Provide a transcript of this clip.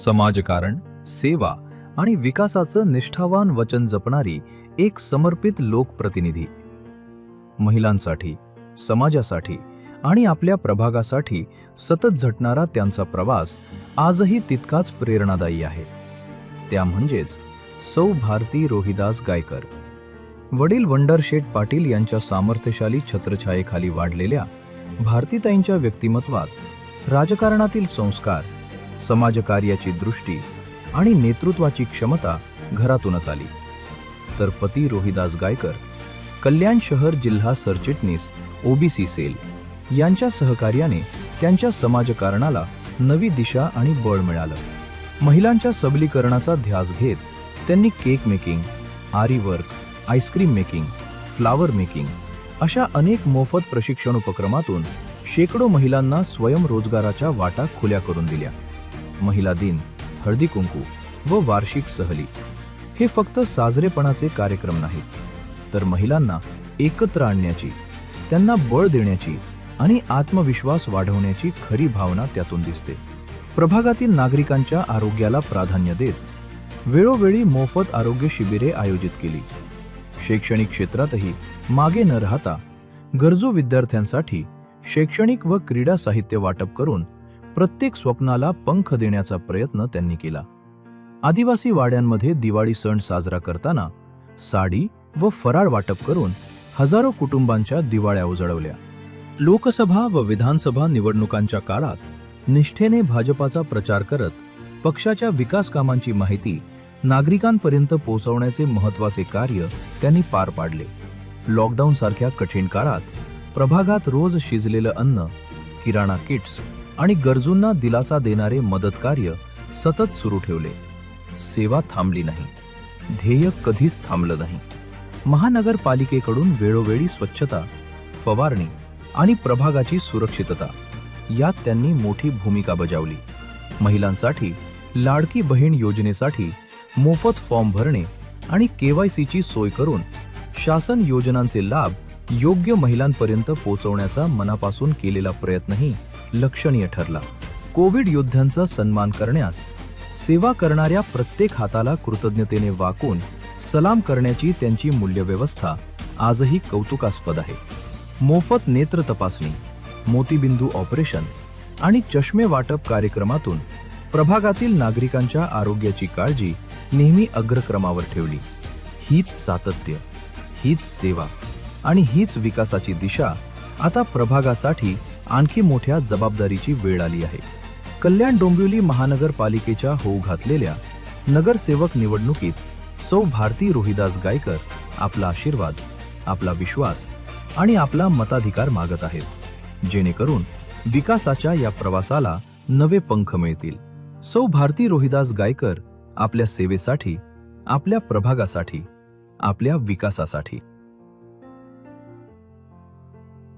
समाजकारण, सेवा आणि विकासाचं निष्ठावान वचन जपणारी एक समर्पित लोकप्रतिनिधी. महिलांसाठी, समाजासाठी आणि आपल्या प्रभागासाठी सतत झटणारा त्यांचा प्रवास आजही तितकाच प्रेरणादायी आहे. त्या म्हणजेच सौ भारती रोहिदास गायकर. वडील वंडरशेठ पाटील यांच्या सामर्थ्यशाली छत्रछायेखाली वाढलेल्या भारतीताईंच्या व्यक्तिमत्वात राजकारणातील संस्कार, समाजकार्याची दृष्टी आणि नेतृत्वाची क्षमता घरातूनच आली. तर पती रोहिदास गायकर, कल्याण शहर जिल्हा सरचिटणीस ओबीसी सेल यांच्या सहकार्याने त्यांच्या समाजकारणाला नवी दिशा आणि बळ मिळालं. महिलांच्या सबलीकरणाचा ध्यास घेत त्यांनी केक मेकिंग, आरी work, ice cream making, flower making अशा अनेक मोफत प्रशिक्षण उपक्रमातून शेकडो महिलांना स्वयंरोजगाराच्या वाटा खुल्या करून दिल्या. महिला दिन, हळदी कुंकू व वार्षिक सहली हे फक्त साजरेपणाचे कार्यक्रम नाहीत, तर महिलांना एकत्र आणण्याची, त्यांना बळ देण्याची आणि आत्मविश्वास वाढवण्याची खरी भावना त्यातून दिसते. प्रभागातील नागरिकांच्या आरोग्याला प्राधान्य देत वेळोवेळी मोफत आरोग्य शिबिरे आयोजित केली. शैक्षणिक क्षेत्रातही मागे न राहता गरजू विद्यार्थ्यांसाठी शैक्षणिक व क्रीडा साहित्य वाटप करून प्रत्येक स्वप्नाला पंख देण्याचा प्रयत्न त्यांनी केला. आदिवासी वाड्यांमध्ये दिवाळी सण साजरा करताना साडी व फराळ वाटप करून हजारो कुटुंबांच्या दिवाळ्या उजळवल्या. लोकसभा व विधानसभा निवडणुकांच्या काळात निष्ठेने भाजपाचा प्रचार करत पक्षाच्या विकास कामांची माहिती नागरिकांपर्यंत पोहोचवण्याचे महत्त्वाचे कार्य त्यांनी पार पाडले. लॉकडाऊन सारख्या कठीण काळात प्रभागात रोज शिजलेलं अन्न, किराणा किट्स आणि गरजूंना दिलासा देणारे मदत कार्य सतत सुरू ठेवले. सेवा थांबली नाही, ध्येय कधीच थांबलं नाही. महानगरपालिकेकडून वेळोवेळी स्वच्छता, फवारणी आणि प्रभागाची सुरक्षितता यात त्यांनी मोठी भूमिका बजावली. महिलांसाठी लाडकी बहीण योजनेसाठी मोफत फॉर्म भरणे आणि केवायसीची सोय करून शासन योजनांचे लाभ योग्य महिलांपर्यंत पोहोचवण्याचा मनापासून केलेला प्रयत्नही लक्षणीय ठरला. कोविड योद्ध्यांचा सन्मान करण्यास सेवा करणाऱ्या प्रत्येक हाताला कृतज्ञतेने वाकून सलाम करण्याची त्यांची मूल्यव्यवस्था आजही कौतुकास्पद आहे. मोफत नेत्र तपासणी, मोतीबिंदू ऑपरेशन आणि चष्मे वाटप कार्यक्रमातून प्रभागातील नागरिकांच्या आरोग्याची काळजी नेहमी अग्रक्रमावर ठेवली. हीच सातत्य, हीच सेवा आणि हीच विकासाची दिशा आता प्रभागासाठी आणखी मोठ्या जबाबदारीची वेळ आली आहे. कल्याण डोंबिवली महानगरपालिकेच्या होऊ घातलेल्या नगरसेवक निवडणुकीत सौ भारती रोहिदास गायकर आपला आशीर्वाद, आपला विश्वास आणि आपला मताधिकार मागत आहेत, जेणेकरून विकासाच्या या प्रवासाला नवे पंख मिळतील. सौ भारती रोहिदास गायकर आपल्या सेवेसाठी, आपल्या प्रभागासाठी, आपल्या विकासासाठी